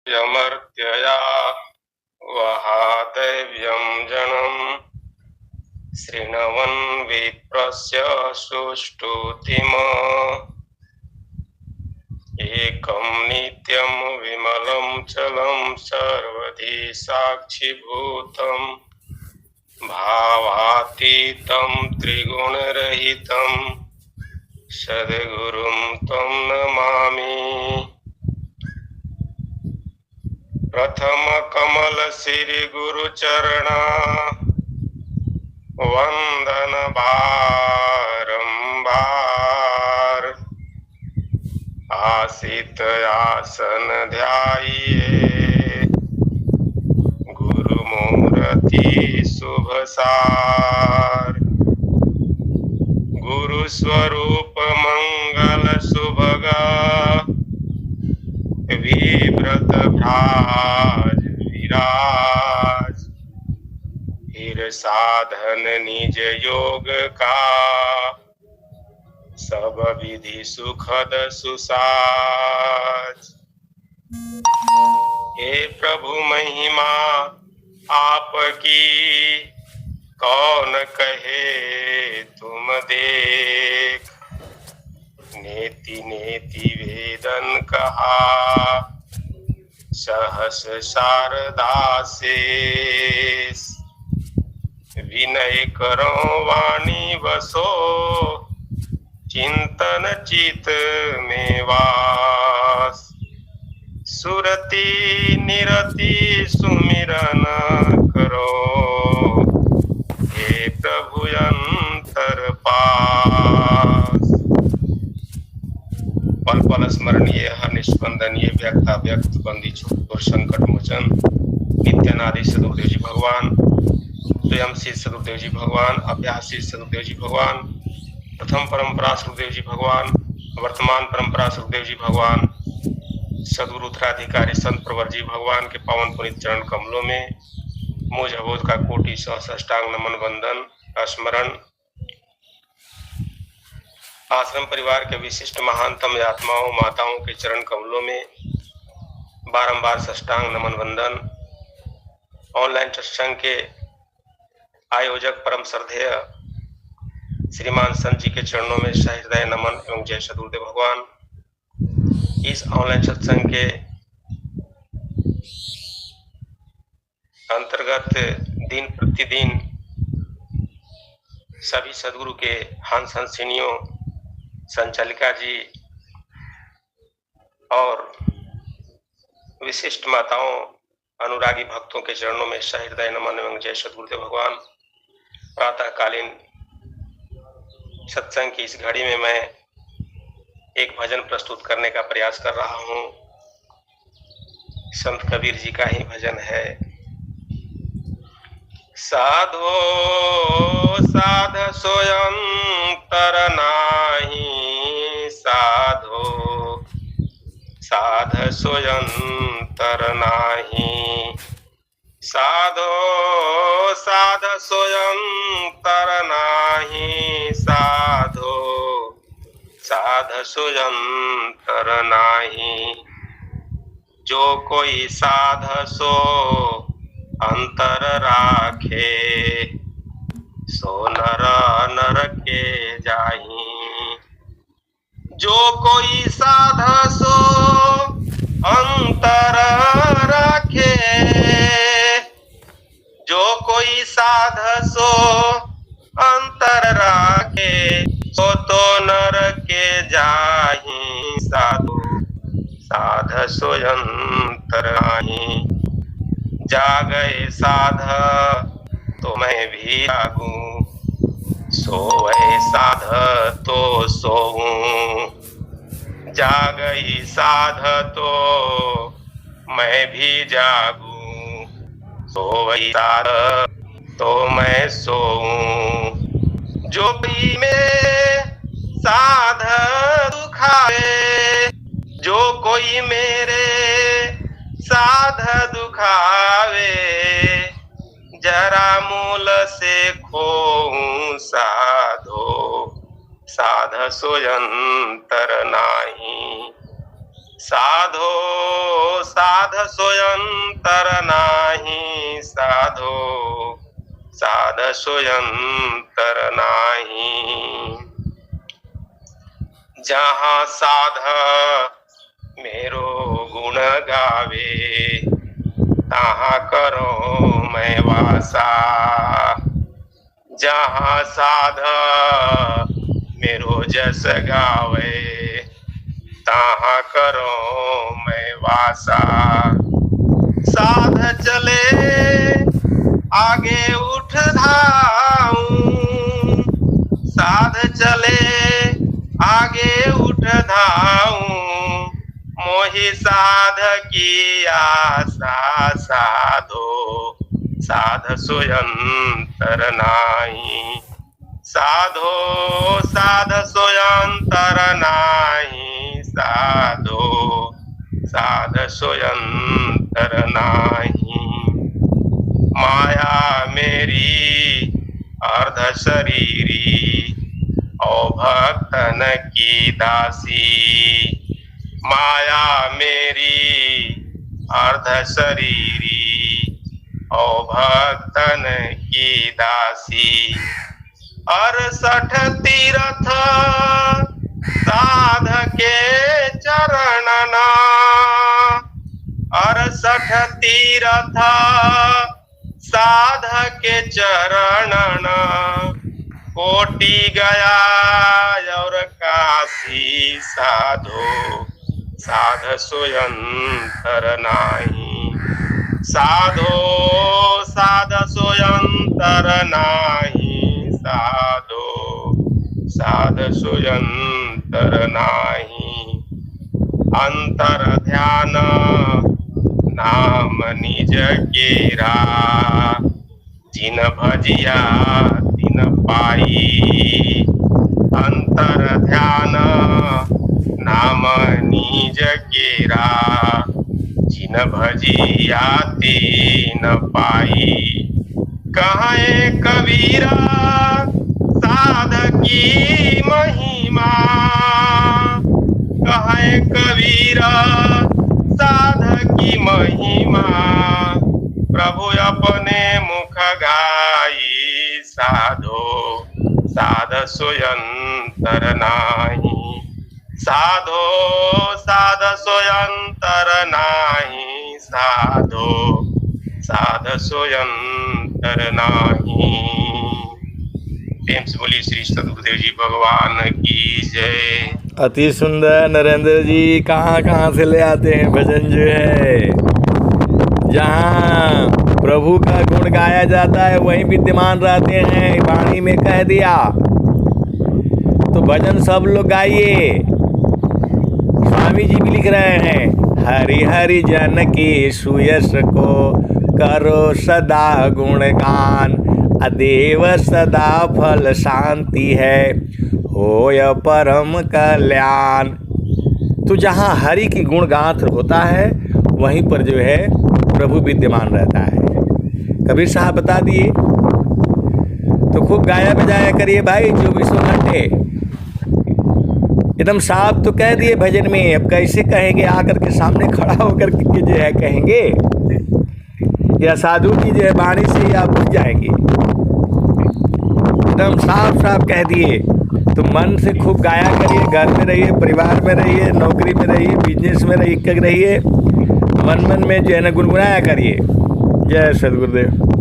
यमर्त्यया वहादैव्यं जनम् शृण्वन् विप्रस्य सुष्ठुतिम् एकं नित्यं विमलं चलं सर्वधि साक्षिभूतं भावातीतं त्रिगुणरहितं सद्गुरुं तं नमामि। प्रथम कमल श्री गुरुचरणा वंदन बारंबार आसित आसन ध्याये गुरुमूर्ति शुभ सार गुरु स्वरूप मंगल सुभगा विव्रत भ्राज विराज फिर साधन निज योग का सब विधि सुखद सुसाज। हे प्रभु महिमा आपकी कौन कहे तुम देख नेति नेति वेदन कहा सहस शारदा शेष विनय करो वाणी बसो चिंतन चित में वास सुरति निरति सुमिरन करो हे प्रभु अंतर पास। पल पल स्मरणीय हर निष्पंदनीय व्यक्ता व्यक्त बंदी छूट और संकट मोचन नित्यानादि सदगुरुदेव जी भगवान स्वयं श्री सदगुरुदेव जी भगवान अभ्यास श्री सदगुरुदेव जी भगवान प्रथम परंपरा सदगुरुदेव जी भगवान वर्तमान परंपरा सदगुरुदेव जी भगवान सदगुरु उत्तराधिकारी संत प्रवर जी भगवान के पावन पुनीत चरण कमलों में मुझ अबोध का कोटि सहस्राष्टांग नमन वंदन का स्मरण। आश्रम परिवार के विशिष्ट महानतम आत्माओं माताओं के चरण कमलों में बारंबार साष्टांग नमन वंदन। ऑनलाइन सत्संग के आयोजक परम श्रद्धेय श्रीमान संत जी के चरणों में सहृदय नमन एवं जय सद्गुरुदेव भगवान। इस ऑनलाइन सत्संग के अंतर्गत दिन प्रतिदिन सभी सद्गुरु के हंस हंसिनियों संचालिका जी और विशिष्ट माताओं अनुरागी भक्तों के चरणों में सहृदय नमन एवं जय सद्गुरुदेव भगवान। प्रातःकालीन सत्संग की इस घड़ी में मैं एक भजन प्रस्तुत करने का प्रयास कर रहा हूँ। संत कबीर जी का ही भजन है। साधो साध स्वयं तर नाही साधो साध स्वयं तर नाही साधो साध स्वयं तर नाही साधो साध स्वयं तर नाही जो कोई साध सो अंतर राखे सो नर नर के जाही जो कोई साध सो अंतर राखे जो कोई साध सो अंतर राखे सो तो नर के जाही साधु साध स्वयं तर नाही जागए साध तो मैं भी जागूं सोए साध तो सोऊं जागई साध तो मैं भी जागूं सोई साध तो मैं सोऊं जो भी में साध दुखावे जो कोई मेरे साध दुखावे जरा मूल से खोऊं साधो साध सोयंतर नाही साधो साध सोयंतर नाही, साधो साध सोयंतर नाही। जहाँ साध मेरो गुण गावे, तहाँ करो मैं वासा। जहाँ साध मेरो जस गावे, तहाँ करो मैं वासा। साध चले आगे उठ धाऊं, साध चले आगे उठ धाऊं। मोहि साध की आशा, साधो साध सोयंतर नाही। साधो साध सोयंतर नाही, साधो साध सोयंतर नाही। माया मेरी अर्ध शरीरी, औ भक्तन की दासी। माया मेरी अर्ध शरीरी, औ भक्तन की दासी। 68 तीरथ साध के चरणना, 68 तीरथ साध के चरणना। कोटि गया और काशी, साधो साध सोयंतर नाही। साधो साध सोयंतर नाही, साधो साध सोयंतर नाही। अंतर ध्यान नाम निज केरा, जिन भजिया तिन पाई। अंतर ध्यान नाम निज केरा, जिन भजिया तिन पाई। कहे कबीरा साध की महिमा, कहे कबीरा साध की महिमा। प्रभु अपने मुख गाई, साधो साध सोयंतर नाही। साधो साध सोयंतर नाही, साधो साध सोयंतर नाही। प्रेम से बोलिए श्री सद्गुरुदेव जी भगवान की जय। अति सुंदर नरेंद्र जी, कहाँ कहाँ से ले आते हैं भजन जो है। जहाँ प्रभु का गुण गाया जाता है वहीं विद्यमान रहते हैं। वाणी में कह दिया तो भजन सब लोग गाइए। स्वामी जी भी लिख रहे हैं, हरि हरि जन की सुयश को करो सदा गुणगान। अदेव सदा फल शांति है, होय परम कल्याण। तो जहाँ हरि की गुणगान होता है वहीं पर जो है प्रभु विद्यमान रहता है। कबीर साहब बता दिए। तो खूब गाया बजाया करिए भाई 24 घंटे। एकदम साफ तो कह दिए भजन में। अब कैसे कहेंगे आकर के सामने खड़ा होकर के जो है कहेंगे, या साधु की जो है वाणी से आप बुझ जाएंगे। एकदम साफ साफ कह दिए। तो मन से खूब गाया करिए। घर में रहिए, परिवार में रहिए, नौकरी में रहिए, बिजनेस में रहिए, मन मन में जो है ना गुनगुनाया करिए। जय सद्गुरुदेव।